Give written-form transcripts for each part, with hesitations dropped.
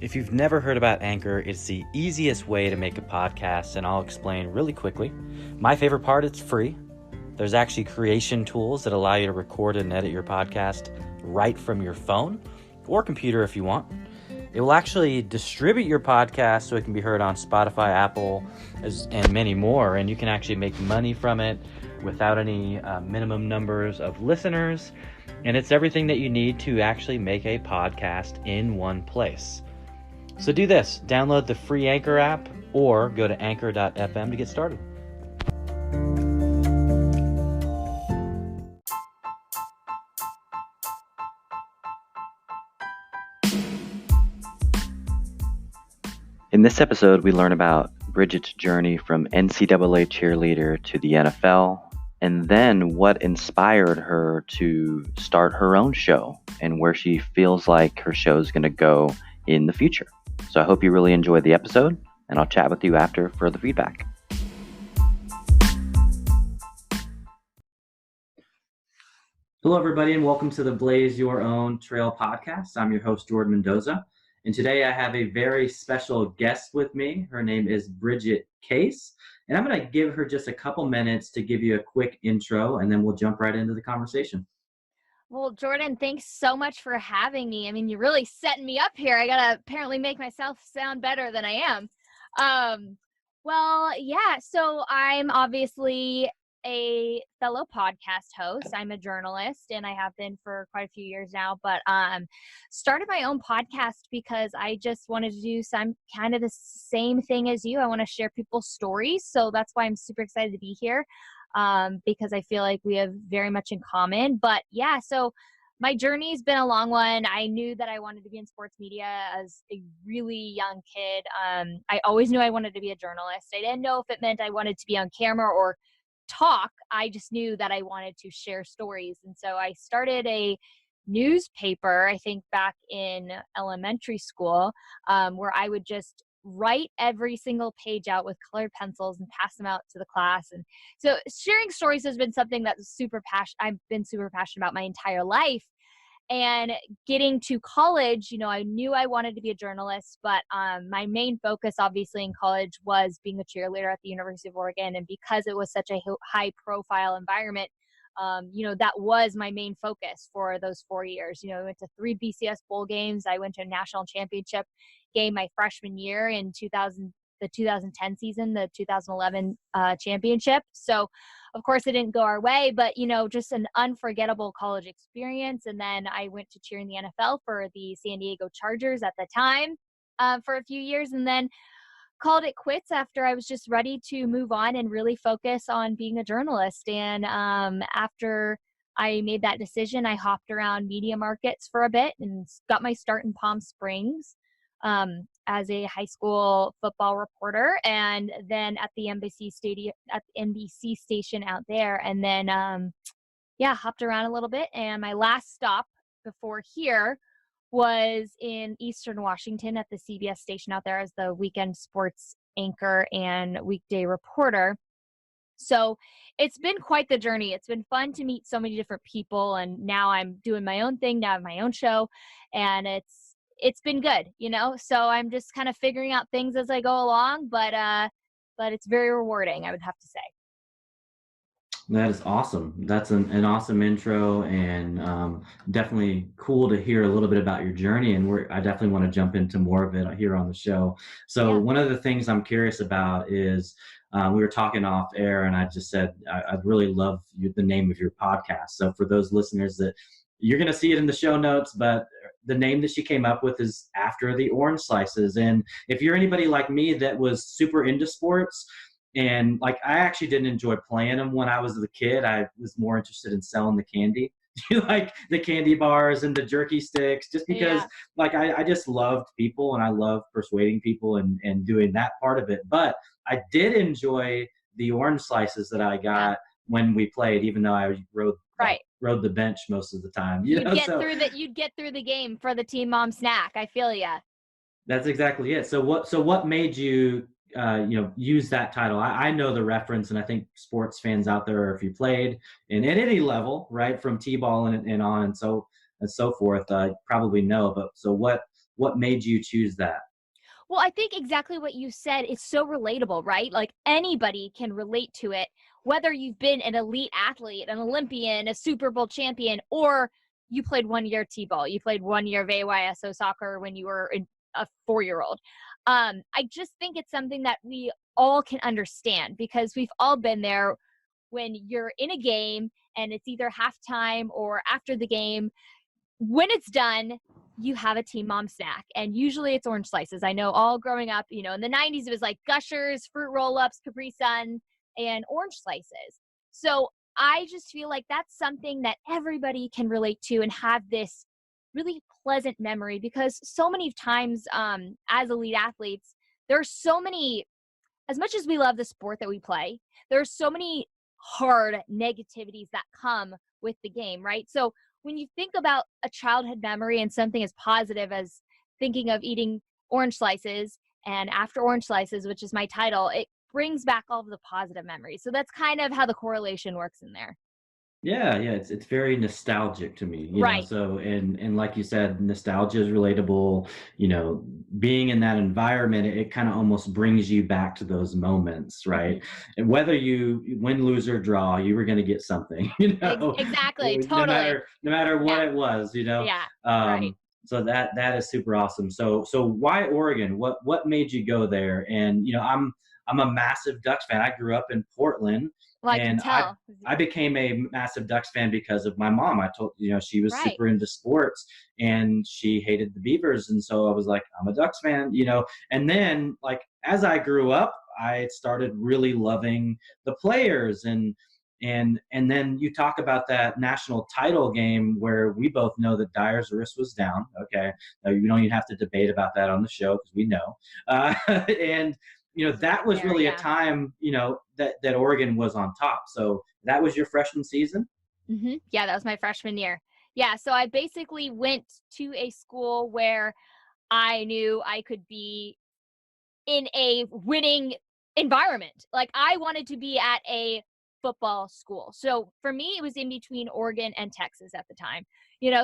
If you've never heard about Anchor, it's the easiest way to make a podcast, and I'll explain really quickly. My favorite part, it's free. There's actually creation tools that allow you to record and edit your podcast right from your phone or computer if you want. It will actually distribute your podcast so it can be heard on Spotify, Apple, and many more, and you can actually make money from it without any minimum numbers of listeners, and it's everything that you need to actually make a podcast in one place. So do this, download the free Anchor app or go to anchor.fm to get started. In this episode, we learn about Bridget's journey from NCAA Cheerleader to the NFL, and then what inspired her to start her own show and where she feels like her show is going to go in the future. So I hope you really enjoyed the episode, and I'll chat with you after for the feedback. Hello, everybody, and welcome to the Blaze Your Own Trail podcast. I'm your host, Jordan Mendoza, and today I have a very special guest with me. Her name is Bridget Case, and I'm going to give her just a couple minutes to give you a quick intro, and then we'll jump right into the conversation. Well, Jordan, thanks so much for having me. I mean, you're really setting me up here. I got to apparently make myself sound better than I am. So I'm obviously a fellow podcast host. I'm a journalist, and I have been for quite a few years now, but started my own podcast because I just wanted to do some kind of the same thing as you. I want to share people's stories. So that's why I'm super excited to be here. Because I feel like we have very much in common. But yeah, so my journey's been a long one. I knew that I wanted to be in sports media as a really young kid. I always knew I wanted to be a journalist. I didn't know if it meant I wanted to be on camera or talk. I just knew that I wanted to share stories. And so I started a newspaper, I think back in elementary school, where I would just write every single page out with colored pencils and pass them out to the class. And so sharing stories has been something that's I've been super passionate about my entire life. And getting to college, I knew I wanted to be a journalist, but my main focus obviously in college was being a cheerleader at the University of Oregon. And because it was such a high profile environment, that was my main focus for those 4 years. I went to 3 BCS bowl games. I went to a national championship game my freshman year in the 2010 season, the 2011 championship. So of course it didn't go our way, but just an unforgettable college experience. And then I went to cheer in the NFL for the San Diego Chargers at the time for a few years, and then called it quits after I was just ready to move on and really focus on being a journalist. And after I made that decision, I hopped around media markets for a bit and got my start in Palm Springs as a high school football reporter, and then at the NBC station out there, and then hopped around a little bit. And my last stop before here was in Eastern Washington at the CBS station out there as the weekend sports anchor and weekday reporter. So it's been quite the journey. It's been fun to meet so many different people, and now I'm doing my own thing. Now I have my own show, and it's been good, so I'm just kind of figuring out things as I go along, but it's very rewarding, I would have to say. That is awesome. That's an awesome intro, and definitely cool to hear a little bit about your journey. And I definitely want to jump into more of it here on the show. So yeah. One of the things I'm curious about is we were talking off air, and I just said I'd really love the name of your podcast. So for those listeners that you're going to see it in the show notes, but the name that she came up with is after the orange slices. And if you're anybody like me that was super into sports, and like I actually didn't enjoy playing them when I was a kid, I was more interested in selling the candy, like the candy bars and the jerky sticks, just because I just loved people, and I loved persuading people and doing that part of it. But I did enjoy the orange slices that I got when we played, even though I rode the bench most of the time. You'd get through the game for the team mom snack. I feel ya. That's exactly it. So what made you use that title? I know the reference, and I think sports fans out there, if you played at any level, right, from T-ball and on and so forth, probably know. But so what what made you choose that? Well, I think exactly what you said is so relatable, right? Like anybody can relate to it, whether you've been an elite athlete, an Olympian, a Super Bowl champion, or you played 1 year T-ball, you played 1 year of AYSO soccer when you were a 4-year-old. I just think it's something that we all can understand because we've all been there when you're in a game and it's either halftime or after the game. When it's done, you have a Team Mom snack, and usually it's orange slices. I know all growing up, in the 90s, it was like Gushers, fruit roll-ups, Capri Sun, and orange slices. So I just feel like that's something that everybody can relate to and have this really pleasant memory because so many times as elite athletes, there are so many, as much as we love the sport that we play, there are so many hard negativities that come with the game, right? So when you think about a childhood memory and something as positive as thinking of eating orange slices and after orange slices, which is my title, it brings back all of the positive memories. So that's kind of how the correlation works in there. Yeah, yeah, it's very nostalgic to me, Right. so and like you said, nostalgia is relatable, being in that environment, it kind of almost brings you back to those moments, right? Mhm. And whether you win, lose, or draw, you were going to get something, Exactly. no Totally. matter what Yeah. it was. Yeah. Right. So that is super awesome. So why Oregon? What made you go there? And I'm a massive Ducks fan. I grew up in Portland, Well, I can and tell. I became a massive Ducks fan because of my mom. I told she was Right. super into sports and she hated the Beavers, and so I was like, I'm a Ducks fan. And then like as I grew up, I started really loving the players and then you talk about that national title game where we both know that Dyer's wrist was down. Okay, you don't even have to debate about that on the show because we know. And Was right that was there. really a Yeah. time that Oregon was on top. So that was your freshman season. Yeah, that was my freshman year. Yeah, so I basically went to a school where I knew I could be in a winning environment. Like I wanted to be at a football school. So for me, it was in between Oregon and Texas at the time.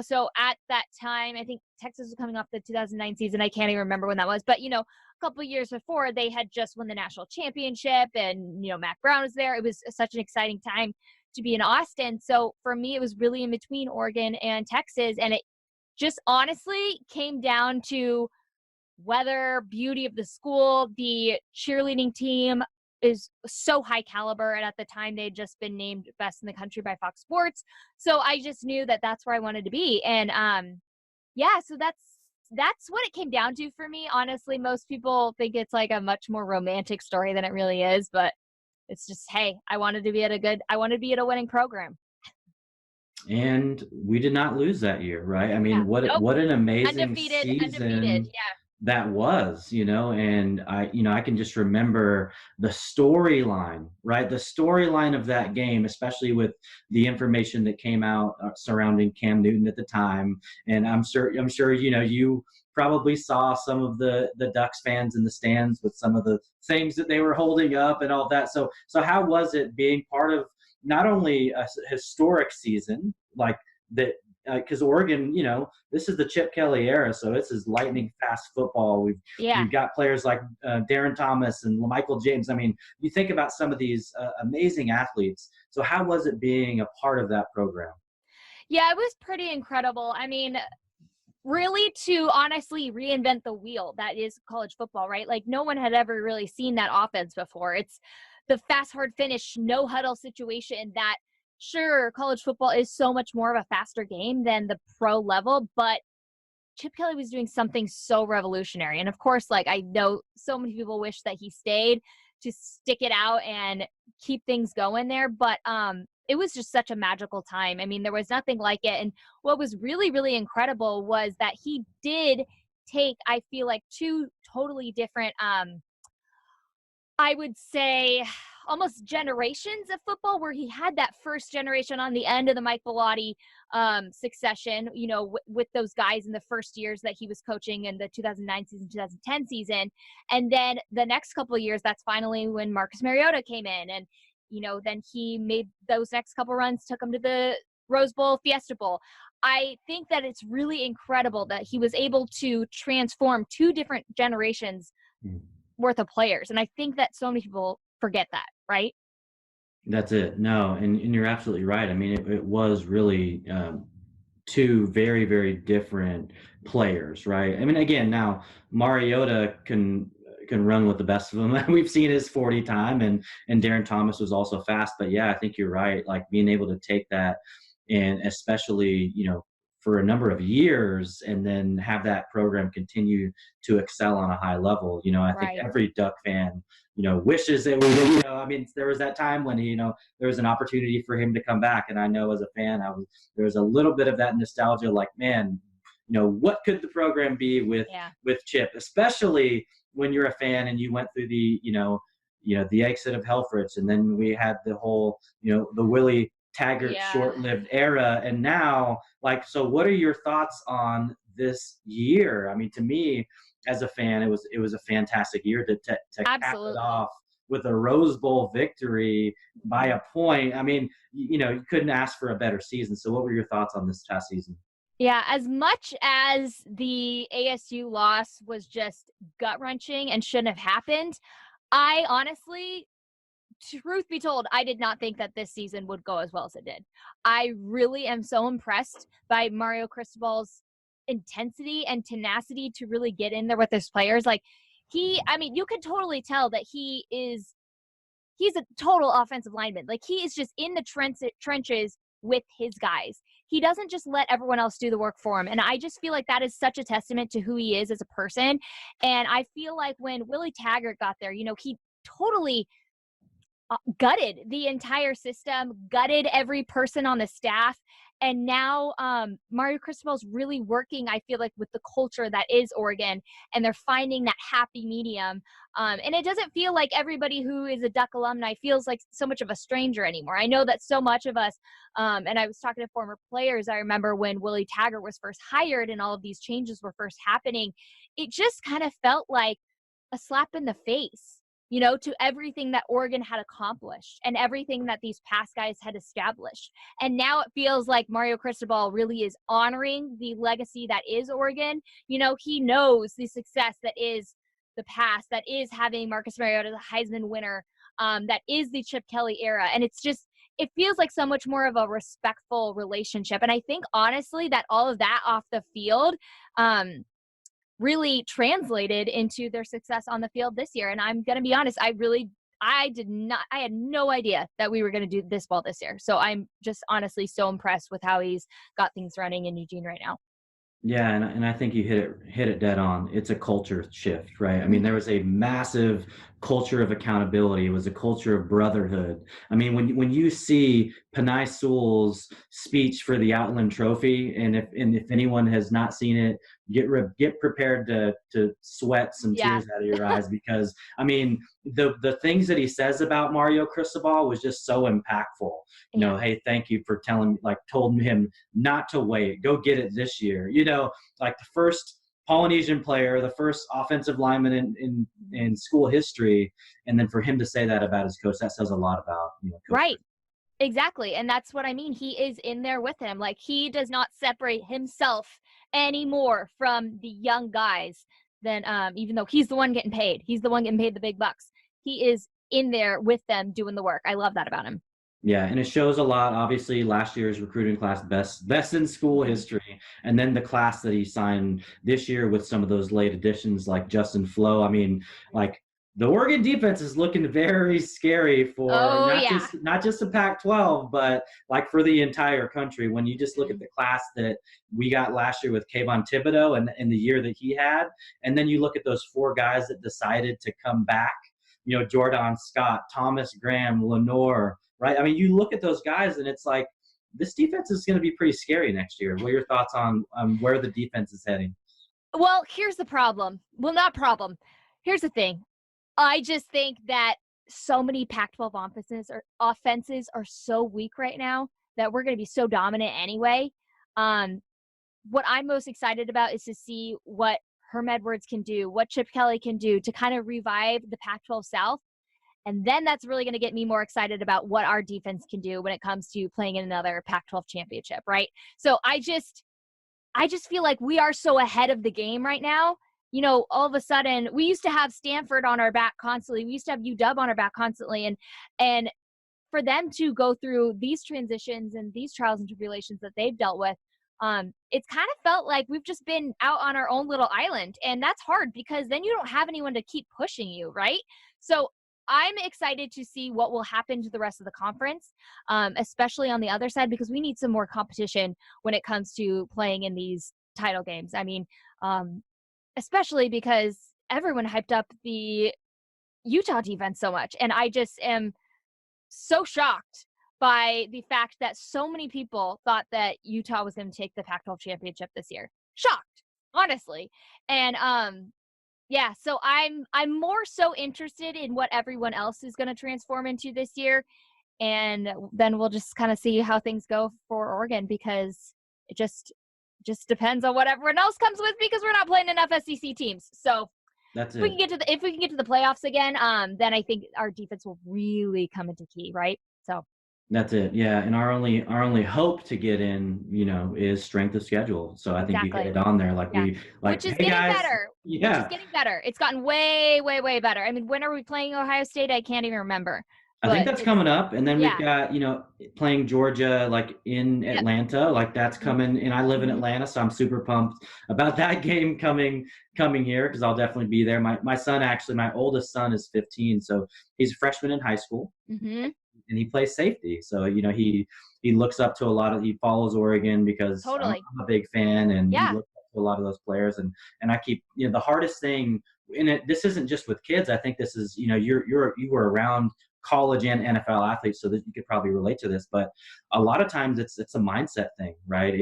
So at that time, I think Texas was coming off the 2009 season. I can't even remember when that was, but a couple of years before, they had just won the national championship, and Mac Brown was there. It was such an exciting time to be in Austin. So for me, it was really in between Oregon and Texas, and it just honestly came down to weather, beauty of the school. The cheerleading team is so high caliber, and at the time they'd just been named best in the country by Fox Sports. So I just knew that that's where I wanted to be, and yeah. So that's what it came down to for me. Honestly, most people think it's like a much more romantic story than it really is, but it's just, hey, I wanted to be at a winning program. And we did not lose that year, right? I Yeah. mean, Nope. what an amazing Undefeated. season Yeah. that was. And I can just remember the storyline, right? The storyline of that game, especially with the information that came out surrounding Cam Newton at the time. And I'm sure, you probably saw some of the Ducks fans in the stands with some of the things that they were holding up and all that. So how was it being part of not only a historic season like that, because Oregon, this is the Chip Kelly era, so this is lightning fast football. Yeah. We've got players like Darren Thomas and Michael James. I mean, you think about some of these amazing athletes. So how was it being a part of that program? Yeah, it was pretty incredible. I mean, really to honestly reinvent the wheel that is college football, right? Like no one had ever really seen that offense before. It's the fast, hard finish, no huddle situation that sure, college football is so much more of a faster game than the pro level, but Chip Kelly was doing something so revolutionary. And of course, like I know so many people wish that he stayed to stick it out and keep things going there. But it was just such a magical time. I mean, there was nothing like it. And what was really, really incredible was that he did take, I feel like, two totally different I would say almost generations of football where he had that first generation on the end of the Mike Bellotti succession, with those guys in the first years that he was coaching in the 2009 season, 2010 season. And then the next couple of years, that's finally when Marcus Mariota came in. And, then he made those next couple runs, took him to the Rose Bowl, Fiesta Bowl. I think that it's really incredible that he was able to transform 2 different generations Mm. worth of players, and I think that so many people forget that, right? That's it. No, and you're absolutely right. I mean, it was really two very, very different players, right? I mean, again, now Mariota can run with the best of them. We've seen his 40 time, and Darren Thomas was also fast. But yeah, I think you're right. Like being able to take that, and especially for a number of years, and then have that program continue to excel on a high level. I think Right. every Duck fan wishes it was, I mean, there was that time when, there was an opportunity for him to come back. And I know as a fan, there was a little bit of that nostalgia, like, man, what could the program be Yeah. with Chip, especially when you're a fan and you went through the exit of Helfrich. And then we had the whole, the Willie Taggart Yeah. short-lived era. And now, like, so what are your thoughts on this year? I mean, to me, as a fan, it was a fantastic year to cap it Absolutely. off with a Rose Bowl victory by Mhm. a point. I mean, you couldn't ask for a better season. So, what were your thoughts on this past season? Yeah, as much as the ASU loss was just gut-wrenching and shouldn't have happened, I honestly, truth be told, I did not think that this season would go as well as it did. I really am so impressed by Mario Cristobal's intensity and tenacity to really get in there with his players. Like, I mean, you can totally tell that he's a total offensive lineman. Like, he is just in the trenches with his guys. He doesn't just let everyone else do the work for him. And I just feel like that is such a testament to who he is as a person. And I feel like when Willie Taggart got there, he totally gutted the entire system, gutted every person on the staff. And now Mario Cristobal's really working, I feel like, with the culture that is Oregon, and they're finding that happy medium. And it doesn't feel like everybody who is a Duck alumni feels like so much of a stranger anymore. I know that so much of us, and I was talking to former players, I remember when Willie Taggart was first hired and all of these changes were first happening, it just kind of felt like a slap in the face, to everything that Oregon had accomplished and everything that these past guys had established. And now it feels like Mario Cristobal really is honoring the legacy that is Oregon. He knows the success that is the past, that is having Marcus Mariota, the Heisman winner, that is the Chip Kelly era. And it feels like so much more of a respectful relationship. And I think, honestly, that all of that off the field, really translated into their success on the field this year. And I'm going to be honest, I had no idea that we were going to do this well this year. So I'm just honestly so impressed with how he's got things running in Eugene right now. Yeah, and I think you hit it dead on. It's a culture shift, right? I mean, there Mhm. was a massive culture of accountability. It was a culture of brotherhood. I mean, when you see Panay Sewell's speech for the Outland Trophy, and if anyone has not seen it, get prepared to sweat some Yeah. tears out of your eyes, because I mean, the things that he says about Mario Cristobal was just so impactful. Yeah. Hey, thank you for told him not to wait. Go get it this year. Like the first Polynesian player, the first offensive lineman in school history, and then for him to say that about his coach, that says a lot about Coach. Right. Exactly. And that's what I mean. He is in there with him. Like, he does not separate himself anymore from the young guys. Then, even though he's the one getting paid, he's the one getting paid the big bucks. He is in there with them doing the work. I love that about him. Yeah, and it shows a lot. Obviously, last year's recruiting class, best in school Mhm. history, and then the class that he signed this year with some of those late additions like Justin Flo. I mean, like the Oregon defense is looking very scary for Oh, not yeah. just the Pac-12, but like for the entire country. When you just look at Mhm. the class that we got last year with Kayvon Thibodeau and the year that he had, and then you look at those four guys that decided to come back. Jordan Scott, Thomas Graham, Lenore, right? I mean, you look at those guys and it's like, this defense is going to be pretty scary next year. What are your thoughts on where the defense is heading? Well, here's the problem. Well, not problem. Here's the thing. I just think that so many Pac-12 offenses are so weak right now that we're going to be so dominant anyway. Um, what I'm most excited about is to see what Herm Edwards can do, what Chip Kelly can do to kind of revive the Pac-12 South. And then that's really going to get me more excited about what our defense can do when it comes to playing in another Pac-12 championship, right? So I just feel like we are so ahead of the game right now. You know, all of a sudden, we used to have Stanford on our back constantly. We used to have UW on our back constantly. And for them to go through these transitions and these trials and tribulations that they've dealt with, it's kind of felt like we've just been out on our own little island. And that's hard because then you don't have anyone to keep pushing you, right? So I'm excited to see what will happen to the rest of the conference, especially on the other side, because we need some more competition when it comes to playing in these title games. I mean, especially because everyone hyped up the Utah defense so much. And I just am so shocked by the fact that so many people thought that Utah was going to take the Pac-12 championship this year. Shocked, honestly. And yeah, so I'm more so interested in what everyone else is going to transform into this year, and then we'll just kind of see how things go for Oregon, because it just depends on what everyone else comes with, because we're not playing enough SEC teams. So That's if we it. can get to the playoffs again, then I think our defense will really come into key, right? So That's it. Yeah. And our only hope to get in, is strength of schedule. So I think you hit exactly. it on there. Yeah. Which is Hey getting guys. better. Which is Yeah. getting better. It's gotten way, way, way better. I mean, when are we playing Ohio State? I can't even remember. I think But that's it's coming up. And then we've yeah. got, playing Georgia, like in Yep. Atlanta, like that's Mhm. coming. And I live in Mhm. Atlanta, so I'm super pumped about that game coming here, because I'll definitely be there. My son, actually, my oldest son is 15. So he's a freshman in high school. Mhm. And he plays safety. So he looks up to he follows Oregon because Totally. I'm a big fan, and he Yeah. looks up to a lot of those players. And I keep the hardest thing, and this isn't just with kids. I think this is you were around college and NFL athletes, so that you could probably relate to this. But a lot of times it's a mindset thing, right?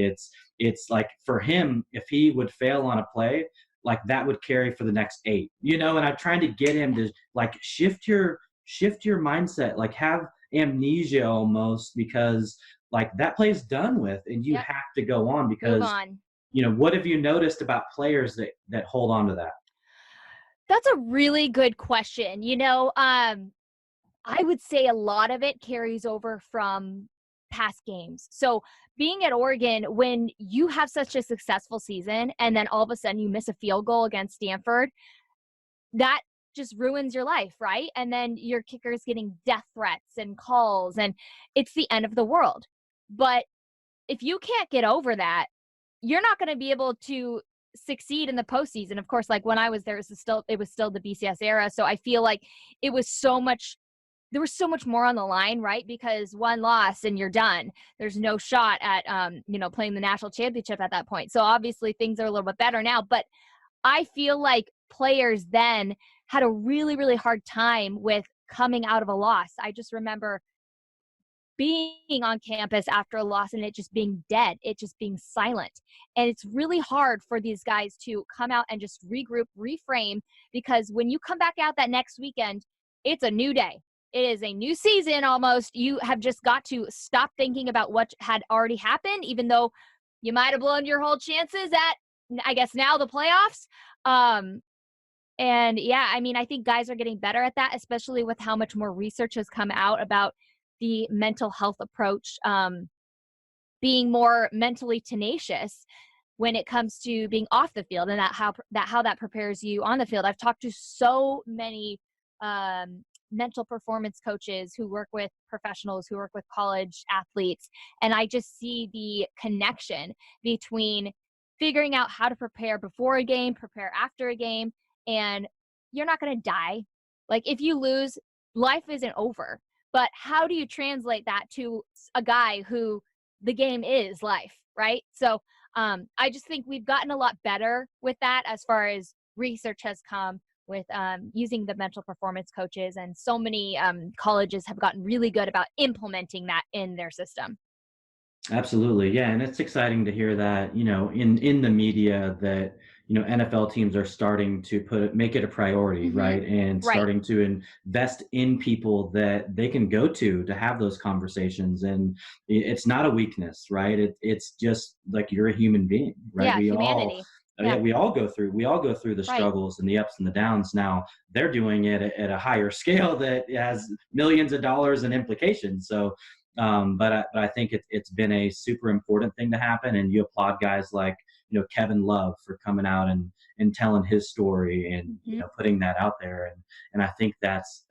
It's like, for him, if he would fail on a play, like that would carry for the next 8. And I'm trying to get him to, like, shift your mindset, like have amnesia almost, because like that play's done with and you Yep. have to go on, Move because on. what have you noticed about players that hold on to that? That's a really good question. I would say a lot of it carries over from past games. So being at Oregon, when you have such a successful season and then all of a sudden you miss a field goal against Stanford, that just ruins your life, right? And then your kicker's getting death threats and calls, and it's the end of the world. But if you can't get over that, you're not going to be able to succeed in the postseason. Of course, like when I was there, it was still the BCS era. So I feel like it was there was so much more on the line, right? Because one loss and you're done. There's no shot at, playing the national championship at that point. So obviously things are a little bit better now, but I feel like players then had a really, really hard time with coming out of a loss. I just remember being on campus after a loss and it just being dead, it just being silent. And it's really hard for these guys to come out and just regroup, reframe, because when you come back out that next weekend, it's a new day. It is a new season almost. You have just got to stop thinking about what had already happened, even though you might have blown your whole chances at, I guess, now the playoffs. And yeah, I mean, I think guys are getting better at that, especially with how much more research has come out about the mental health approach, being more mentally tenacious when it comes to being off the field, and how that prepares you on the field. I've talked to so many mental performance coaches who work with professionals, who work with college athletes, and I just see the connection between figuring out how to prepare before a game, prepare after a game, and you're not going to die. Like, if you lose, life isn't over. But how do you translate that to a guy who the game is life, right? So I just think we've gotten a lot better with that as far as research has come with using the mental performance coaches, and so many colleges have gotten really good about implementing that in their system. Absolutely. Yeah. And it's exciting to hear that, in the media, that, NFL teams are starting to make it a priority, Mm-hmm. right? And Right. starting to invest in people that they can go to have those conversations. And it's not a weakness, right? It's just like, you're a human being, right? Yeah, We all humanity. Yeah. we all go through the Right. struggles and the ups and the downs. Now they're doing it at a higher scale that has millions of dollars in implications. So but I think it's been a super important thing to happen, and you applaud guys like Kevin Love for coming out and telling his story and Mhm. putting that out there, and I think that's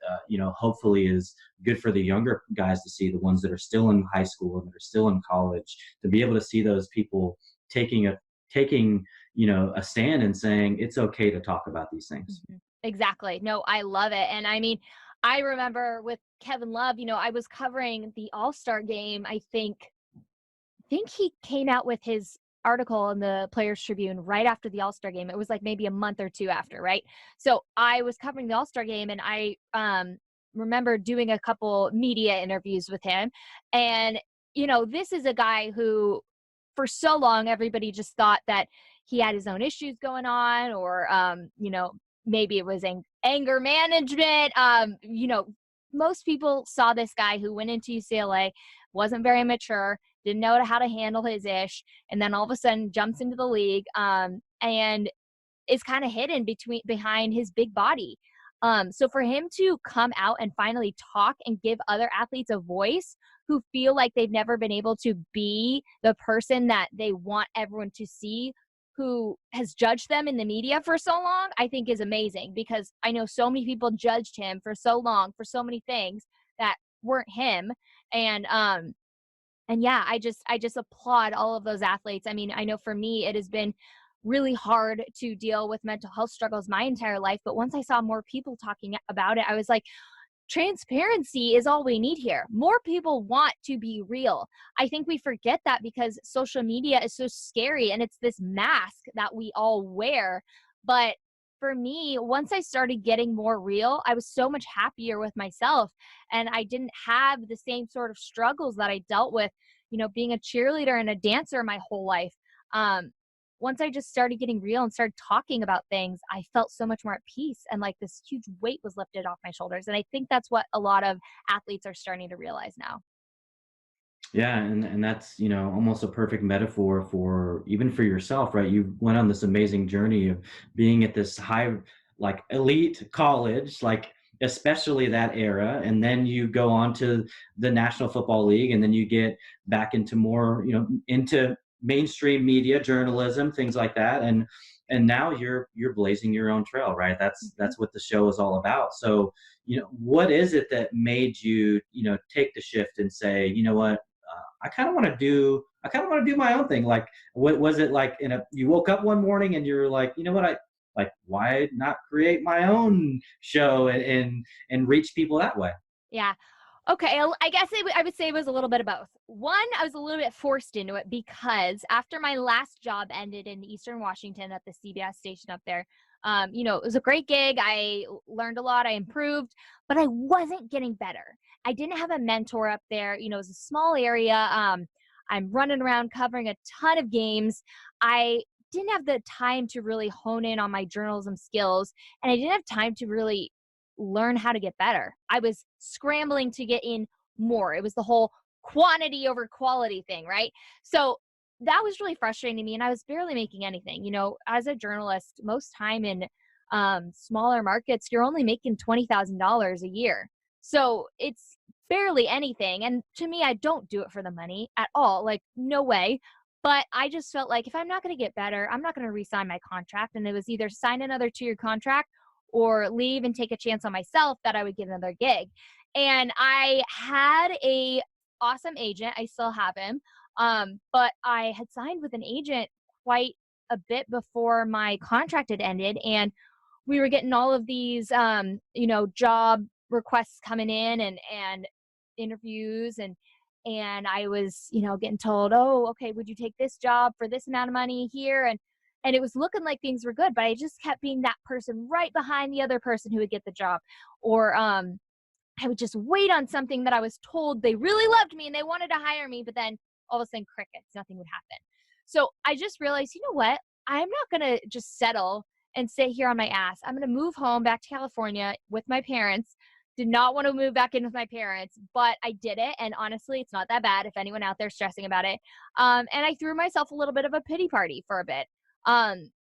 hopefully is good for the younger guys to see, the ones that are still in high school and that are still in college, to be able to see those people taking a stand and saying it's okay to talk about these things. Mhm. Exactly. No, I love it. And I mean, I remember with Kevin Love, I was covering the All-Star game. I think he came out with his article in the Players Tribune right after the All-Star game. It was like maybe a month or two after, right? So I was covering the All-Star game, and I remember doing a couple media interviews with him. And this is a guy who for so long everybody just thought that he had his own issues going on, or maybe it was anger management. Most people saw this guy who went into UCLA, wasn't very mature, didn't know how to handle his ish, and then all of a sudden jumps into the league, and is kind of hidden behind his big body. So for him to come out and finally talk and give other athletes a voice who feel like they've never been able to be the person that they want everyone to see, who has judged them in the media for so long, I think is amazing, because I know so many people judged him for so long for so many things that weren't him. And yeah, I just applaud all of those athletes. I mean, I know for me it has been really hard to deal with mental health struggles my entire life, but once I saw more people talking about it, I was like, transparency is all we need here. More people want to be real. I think we forget that because social media is so scary and it's this mask that we all wear. But for me, once I started getting more real, I was so much happier with myself, and I didn't have the same sort of struggles that I dealt with, being a cheerleader and a dancer my whole life. Um, Once I just started getting real and started talking about things, I felt so much more at peace, and like this huge weight was lifted off my shoulders. And I think that's what a lot of athletes are starting to realize now. Yeah, and that's almost a perfect metaphor for even for yourself, right? You went on this amazing journey of being at this high, like elite college, like especially that era, and then you go on to the National Football League, and then you get back into more, into mainstream media, journalism, things like that, and now you're blazing your own trail, right? Mhm. That's what the show is all about. So, what is it that made you, take the shift and say, you know what? I kind of want to do my own thing. Like, what was it like? You woke up one morning and you're like, you know what? I like, why not create my own show and reach people that way? Yeah. Okay, I guess I would say it was a little bit of both. One, I was a little bit forced into it because after my last job ended in Eastern Washington at the CBS station up there, it was a great gig. I learned a lot, I improved, but I wasn't getting better. I didn't have a mentor up there. It was a small area. I'm running around covering a ton of games. I didn't have the time to really hone in on my journalism skills, and I didn't have time to really learn how to get better. I was scrambling to get in more. It was the whole quantity over quality thing, right? So that was really frustrating to me, and I was barely making anything. As a journalist, most time in smaller markets, you're only making $20,000 a year. So it's barely anything. And to me, I don't do it for the money at all. Like, no way. But I just felt like if I'm not going to get better, I'm not going to re-sign my contract. And it was either sign another 2-year contract or leave and take a chance on myself that I would get another gig. And I had a awesome agent. I still have him. But I had signed with an agent quite a bit before my contract had ended, and we were getting all of these job requests coming in, and interviews, and I was, getting told, "Oh, okay, would you take this job for this amount of money here?" And it was looking like things were good, but I just kept being that person right behind the other person who would get the job. Or I would just wait on something that I was told they really loved me and they wanted to hire me, but then all of a sudden crickets, nothing would happen. So I just realized, you know what? I'm not going to just settle and sit here on my ass. I'm going to move home back to California with my parents. Did not want to move back in with my parents, but I did it. And honestly, it's not that bad if anyone out there stressing about it. And I threw myself a little bit of a pity party for a bit.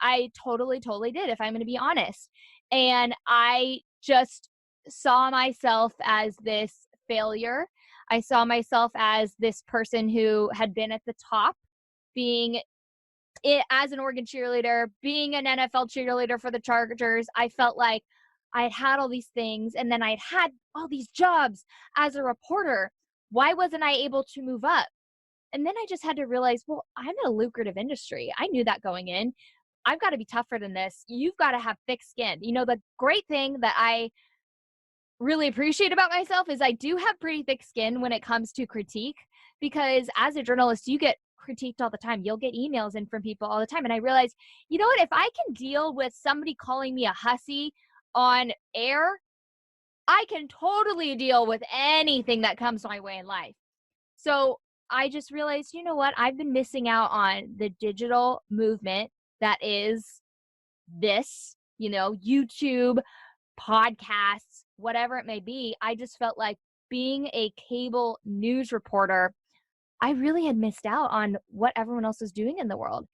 I totally, totally did, if I'm going to be honest. And I just saw myself as this failure. I saw myself as this person who had been at the top, being it as an Oregon cheerleader, being an NFL cheerleader for the Chargers. I felt like I had had all these things, and then I had all these jobs as a reporter. Why wasn't I able to move up? And then I just had to realize, well, I'm in a lucrative industry. I knew that going in. I've got to be tougher than this. You've got to have thick skin. The great thing that I really appreciate about myself is I do have pretty thick skin when it comes to critique, because as a journalist, you get critiqued all the time. You'll get emails in from people all the time. And I realized, you know what? If I can deal with somebody calling me a hussy on air, I can totally deal with anything that comes my way in life. So I just realized, you know what? I've been missing out on the digital movement that is this, YouTube, podcasts, whatever it may be. I just felt like being a cable news reporter, I really had missed out on what everyone else was doing in the world.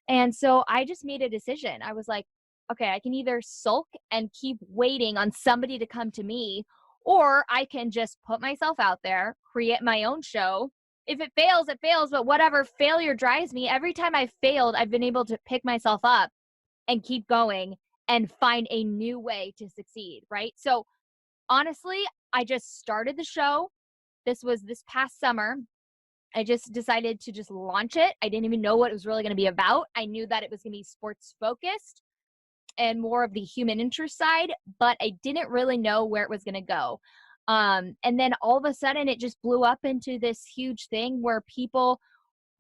And so I just made a decision. I was like, okay, I can either sulk and keep waiting on somebody to come to me, or I can just put myself out there, create my own show. If it fails, it fails, but whatever, failure drives me. Every time I've failed, I've been able to pick myself up and keep going and find a new way to succeed, right? So honestly, I just started the show. This was this past summer. I just decided to just launch it. I didn't even know what it was really going to be about. I knew that it was going to be sports focused and more of the human interest side, but I didn't really know where it was going to go. And then all of a sudden it just blew up into this huge thing where people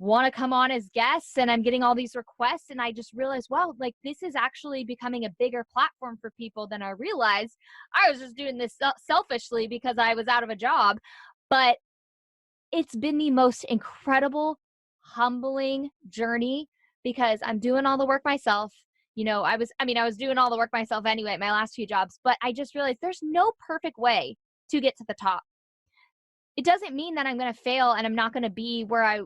want to come on as guests, and I'm getting all these requests. And I just realized, wow, like this is actually becoming a bigger platform for people than I realized. I was just doing this selfishly because I was out of a job, but it's been the most incredible, humbling journey because I'm doing all the work myself. I was doing all the work myself anyway at my last few jobs, but I just realized there's no perfect way to get to the top. It doesn't mean that I'm going to fail and I'm not going to be where I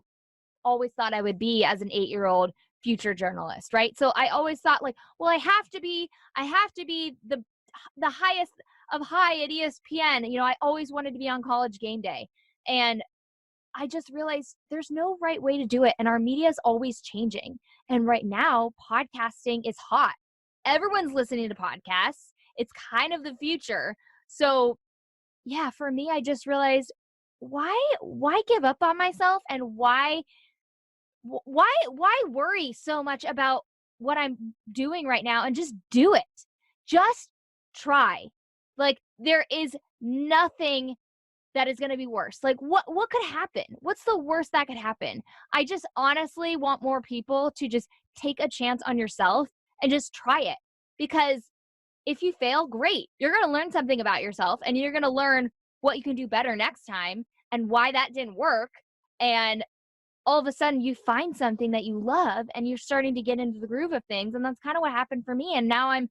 always thought I would be as an 8-year-old future journalist, right? So I always thought like, well, I have to be the highest of high at ESPN. I always wanted to be on College Game Day. And I just realized there's no right way to do it. And our media is always changing. And right now, podcasting is hot. Everyone's listening to podcasts. It's kind of the future. So yeah, for me, I just realized why give up on myself, and why worry so much about what I'm doing right now, and just do it. Just try. Like there is nothing that is going to be worse. Like what could happen? What's the worst that could happen? I just honestly want more people to just take a chance on yourself and just try it. Because if you fail, great. You're going to learn something about yourself, and you're going to learn what you can do better next time and why that didn't work. And all of a sudden you find something that you love and you're starting to get into the groove of things. And that's kind of what happened for me. And now I'm,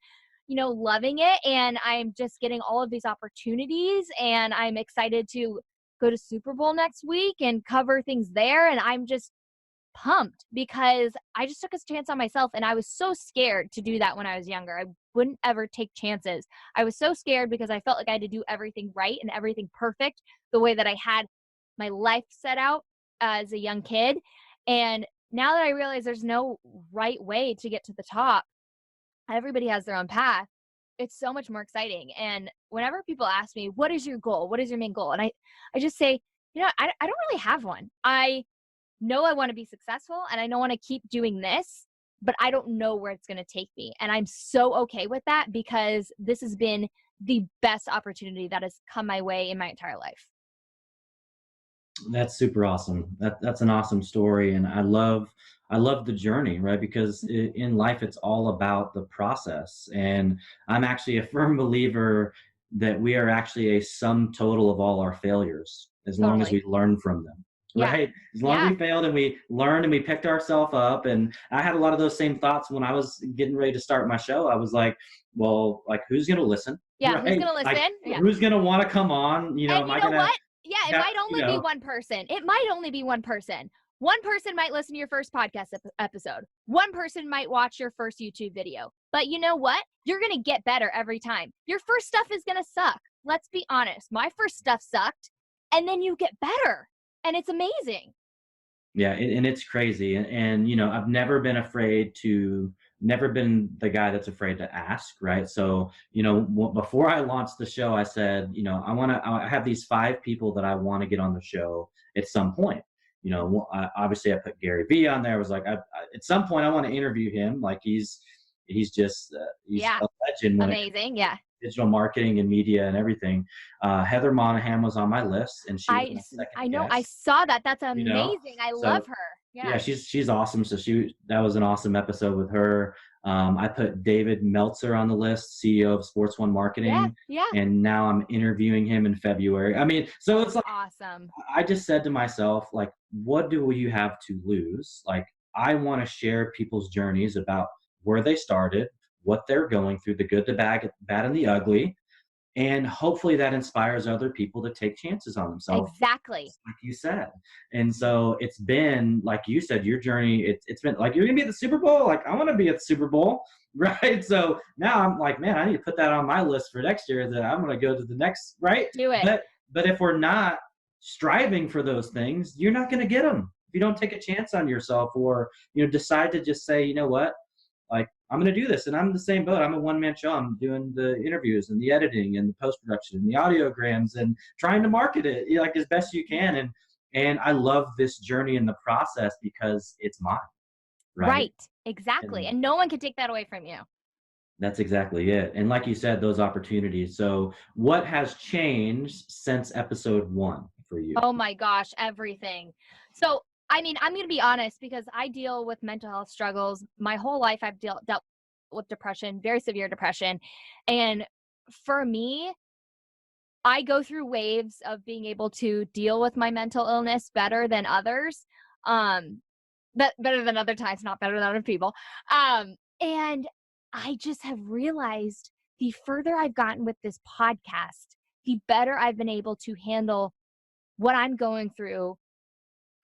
loving it, and I'm just getting all of these opportunities, and I'm excited to go to Super Bowl next week and cover things there. And I'm just pumped because I just took a chance on myself, and I was so scared to do that when I was younger. I wouldn't ever take chances. I was so scared because I felt like I had to do everything right and everything perfect the way that I had my life set out as a young kid. And now that I realize there's no right way to get to the top, everybody has their own path, it's so much more exciting. And whenever people ask me, what is your goal? What is your main goal? And I just say, I don't really have one. I know I want to be successful, and I don't want to keep doing this, but I don't know where it's going to take me. And I'm so okay with that because this has been the best opportunity that has come my way in my entire life. That's super awesome. That's an awesome story, and I love the journey, right? Because in life, it's all about the process. And I'm actually a firm believer that we are actually a sum total of all our failures, as long as Totally. we learn from them, Yeah. right? As long as Yeah. we failed and we learned and we picked ourselves up. And I had a lot of those same thoughts when I was getting ready to start my show. I was like, well, like who's gonna listen, Yeah. Who's right? going to Like listen? Yeah. who's gonna want to come on? And Am you I know gonna what? Yeah, it have, might only be one person. It might only be one person. One person might listen to your first podcast episode. One person might watch your first YouTube video. But you know what? You're going to get better every time. Your first stuff is going to suck. Let's be honest. My first stuff sucked, and then you get better, and it's amazing. Yeah, and it's crazy. And you know, I've never been never been the guy that's afraid to ask, right? So, you know, before I launched the show, I said, you know, I have these 5 people that I want to get on the show at some point. You know, obviously I put Gary Vee on there. I was like, at some point I want to interview him. Like he's Yeah. a legend when it Amazing. Yeah. digital marketing and media and everything. Heather Monahan was on my list, and she was my second I know. I guest. saw that. That's You know, amazing. I so love her. yeah, Yeah. she's awesome. So that was an awesome episode with her. I put David Meltzer on the list, CEO of Sports One Yeah. Marketing, Yeah. and now I'm interviewing him in February. I mean, so it's like Awesome. I just said to myself, like, what do you have to lose? Like, I want to share people's journeys about where they started, what they're going through, the good, the bad, and the ugly, and hopefully that inspires other people to take chances on themselves, Exactly. like you said. And so it's been, like you said, your journey, it's been like, you're gonna be at the Super Bowl, like I want to be at the Super Bowl. Right. So now I'm like, man, I need to put that on my list for next year, that I'm going to go to the next, right. Do it. But if we're not striving for those things, you're not going to get them if you don't take a chance on yourself, or, you know, decide to just say, you know what, like, I'm going to do this. And I'm in the same boat. I'm a one-man show. I'm doing the interviews and the editing and the post-production and the audiograms and trying to market it, you know, like as best you can. And I love this journey in the process because it's mine. Right. Exactly. And And no one can take that away from you. that's exactly it. And like you said, those opportunities. So what has changed since episode 1 for you? Oh my gosh, everything. So, I mean, I'm going to be honest, because I deal with mental health struggles. My whole life I've dealt with depression, very severe depression. And for me, I go through waves of being able to deal with my mental illness better than others. Better than other times, not better than other people. And I just have realized, the further I've gotten with this podcast, the better I've been able to handle what I'm going through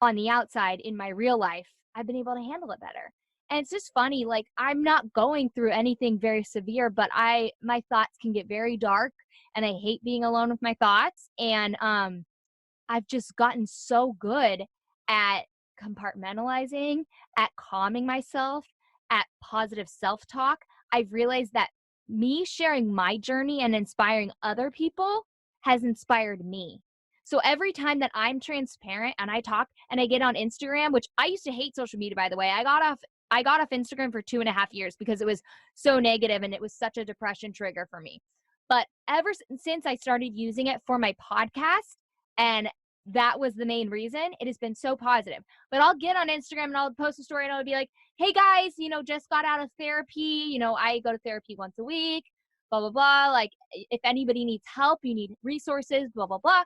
on the outside in my real life. I've been able to handle it better. And it's just funny, like, I'm not going through anything very severe, but my thoughts can get very dark, and I hate being alone with my thoughts. And I've just gotten so good at compartmentalizing, at calming myself, at positive self-talk. I've realized that me sharing my journey and inspiring other people has inspired me. So every time that I'm transparent and I talk and I get on Instagram, which I used to hate social media, by the way. I got off Instagram for 2.5 years because it was so negative and it was such a depression trigger for me. But ever since I started using it for my podcast, and that was the main reason, it has been so positive. But I'll get on Instagram and I'll post a story and I'll be like, hey guys, you know, just got out of therapy. You know, I go to therapy once a week, blah, blah, blah. Like, if anybody needs help, you need resources, blah, blah, blah.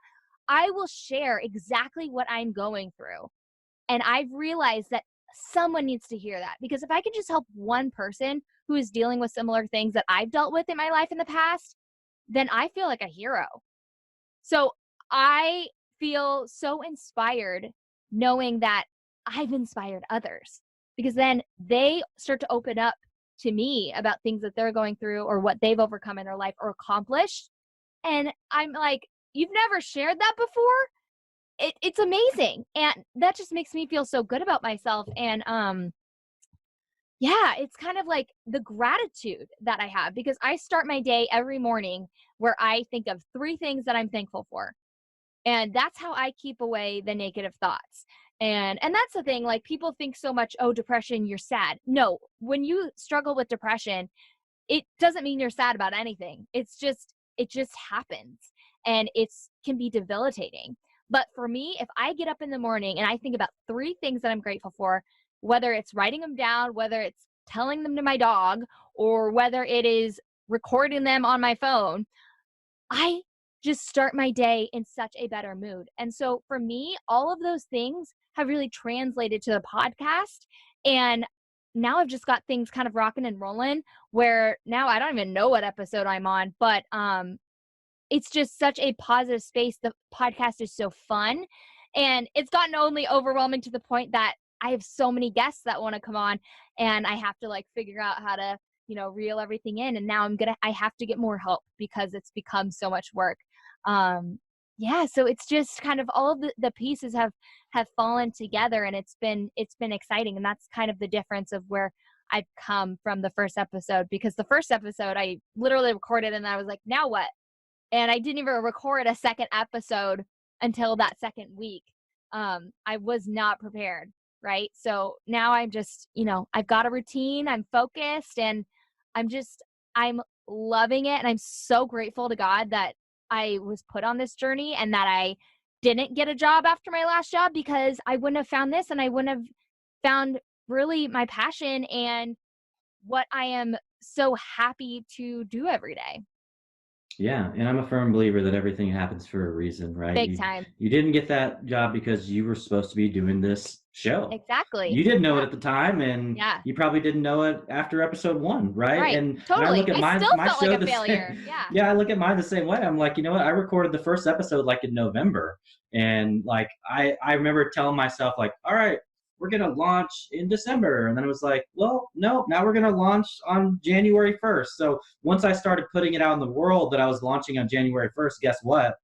I will share exactly what I'm going through. And I've realized that someone needs to hear that, because if I can just help one person who is dealing with similar things that I've dealt with in my life in the past, then I feel like a hero. So I feel so inspired knowing that I've inspired others, because then they start to open up to me about things that they're going through or what they've overcome in their life or accomplished. And I'm like, you've never shared that before? It's amazing. And that just makes me feel so good about myself. And yeah, it's kind of like the gratitude that I have, because I start my day every morning where I think of 3 things that I'm thankful for. And that's how I keep away the negative thoughts. And that's the thing, like, people think so much, oh, depression, you're sad. No, when you struggle with depression, it doesn't mean you're sad about anything. It just happens, and can be debilitating. But for me, if I get up in the morning and I think about 3 things that I'm grateful for, whether it's writing them down, whether it's telling them to my dog, or whether it is recording them on my phone, I just start my day in such a better mood. And so for me, all of those things have really translated to the podcast. And now I've just got things kind of rocking and rolling, where now I don't even know what episode I'm on, but it's just such a positive space. The podcast is so fun. And it's gotten only overwhelming to the point that I have so many guests that want to come on, and I have to like figure out how to, reel everything in. And now I have to get more help because it's become so much work. Yeah, so it's just kind of all of the pieces have fallen together, and it's been exciting. And that's kind of the difference of where I've come from the first episode, because the first episode I literally recorded and I was like, now what? And I didn't even record a second episode until that second week. I was not prepared, right? So now I'm just, I've got a routine, I'm focused, and I'm loving it. And I'm so grateful to God that I was put on this journey and that I didn't get a job after my last job, because I wouldn't have found this, and I wouldn't have found really my passion and what I am so happy to do every day. Yeah, and I'm a firm believer that everything happens for a reason, right? Big You time. you didn't get that job because you were supposed to be doing this show. You Exactly. didn't know it Yeah. at the time, and Yeah. you probably didn't know it after episode one, right? Right. And I Totally. look at I my still my felt like show a the same. failure. Yeah. Yeah, I look at mine the same way. I'm like, you know what? I recorded the first episode like in November, and like I remember telling myself like, all right, we're gonna launch in December, and then it was like, well, no, now we're gonna launch on January 1st. So once I started putting it out in the world that I was launching on January 1st, guess what?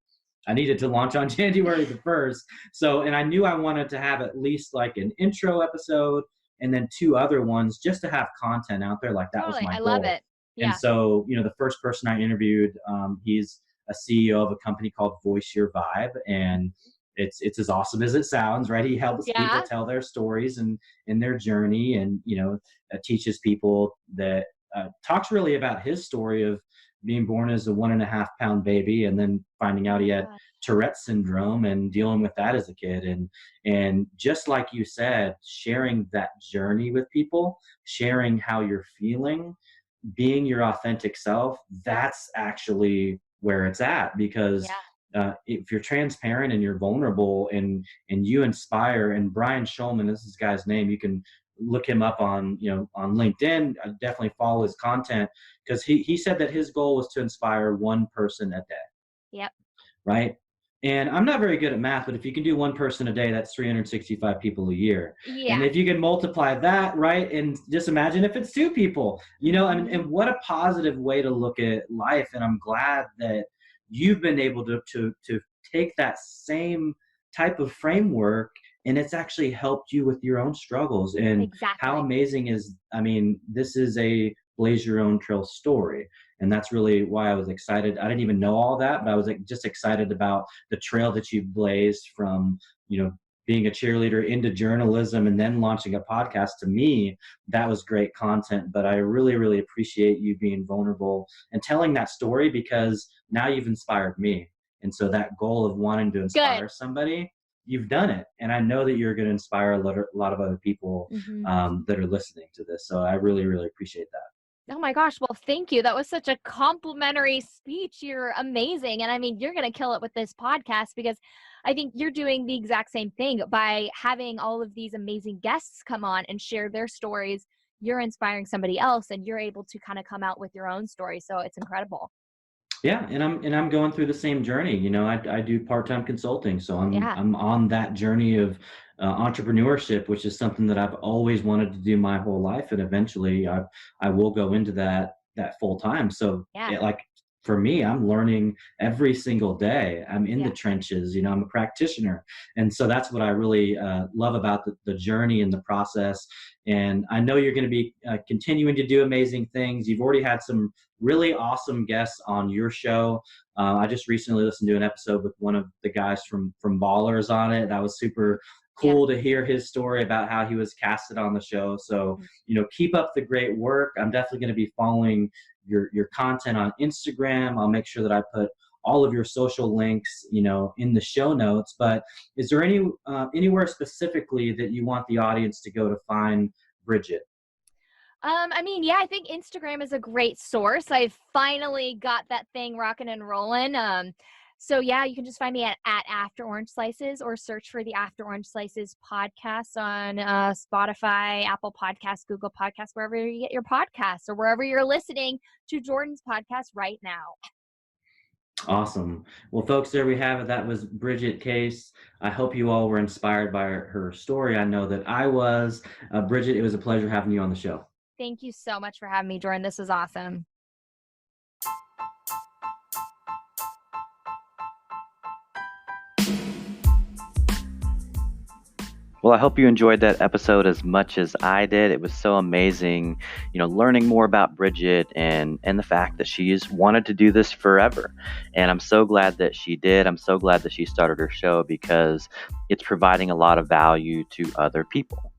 I needed to launch on January the 1st. So, and I knew I wanted to have at least like an intro episode and then two other ones just to have content out there. Like that was Totally. my I love goal. it. And Yeah. so, the first person I interviewed, he's a CEO of a company called Voice Your Vibe. And it's as awesome as it sounds, right? He helps people Yeah. tell their stories and their journey, and teaches people that talks really about his story of being born as a 1.5 pound baby and then finding Oh out he my had God. Tourette's syndrome and dealing with that as a kid. And just like you said, sharing that journey with people, sharing how you're feeling, being your authentic self, that's actually where it's at. Because Yeah. if you're transparent and you're vulnerable and you inspire, and Brian Schulman, this is this guy's name, you can look him up on on LinkedIn. I definitely follow his content, because he said that his goal was to inspire one person a day, Yep. right? And I'm not very good at math, but if you can do one person a day, that's 365 people a year. And Yeah. if you can multiply that, right, and just imagine if it's two people, and Mhm. what a positive way to look at life. And I'm glad that you've been able to take that same type of framework, and it's actually helped you with your own struggles. And how Exactly. amazing is, I mean, this is a blaze your own trail story. And that's really why I was excited. I didn't even know all that, but I was like just excited about the trail that you blazed from, being a cheerleader into journalism and then launching a podcast. To me, that was great content. But I really, really appreciate you being vulnerable and telling that story, because now you've inspired me. And so that goal of wanting to Good. inspire somebody, you've done it. And I know that you're going to inspire a lot of other people Mhm. that are listening to this. So I really, really appreciate that. Oh my gosh. Well, thank you. That was such a complimentary speech. You're amazing. And I mean, you're going to kill it with this podcast, because I think you're doing the exact same thing by having all of these amazing guests come on and share their stories. You're inspiring somebody else, and you're able to kind of come out with your own story. So it's incredible. Yeah, and I'm going through the same journey. I do part-time consulting, so I'm Yeah. I'm on that journey of entrepreneurship, which is something that I've always wanted to do my whole life, and eventually I will go into that full time. So Yeah. like for me, I'm learning every single day. I'm in the Yeah. trenches. I'm a practitioner, and so that's what I really love about the journey and the process. And I know you're going to be continuing to do amazing things. You've already had some really awesome guests on your show. I just recently listened to an episode with one of the guys from Ballers on it. That was super Yeah. cool to hear his story about how he was casted on the show. So, Mhm. keep up the great work. I'm definitely going to be following your content on Instagram. I'll make sure that I put all of your social links, in the show notes. But is there anywhere specifically that you want the audience to go to find Bridget? I mean, yeah, I think Instagram is a great source. I've finally got that thing rocking and rolling. So yeah, you can just find me at After Orange Slices, or search for the After Orange Slices podcast on Spotify, Apple Podcasts, Google Podcasts, wherever you get your podcasts, or wherever you're listening to Jordan's podcast right now. Awesome. Well, folks, there we have it. That was Bridget Case. I hope you all were inspired by her story. I know that I was. Bridget, it was a pleasure having you on the show. Thank you so much for having me, Jordan. This was awesome. Well, I hope you enjoyed that episode as much as I did. It was so amazing, learning more about Bridget and the fact that she's wanted to do this forever. And I'm so glad that she did. I'm so glad that she started her show because it's providing a lot of value to other people.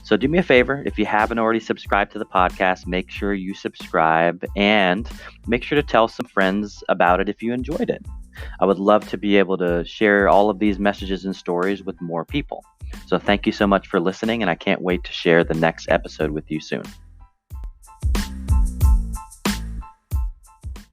So do me a favor, if you haven't already subscribed to the podcast, make sure you subscribe and make sure to tell some friends about it if you enjoyed it. I would love to be able to share all of these messages and stories with more people. So thank you so much for listening, and I can't wait to share the next episode with you soon.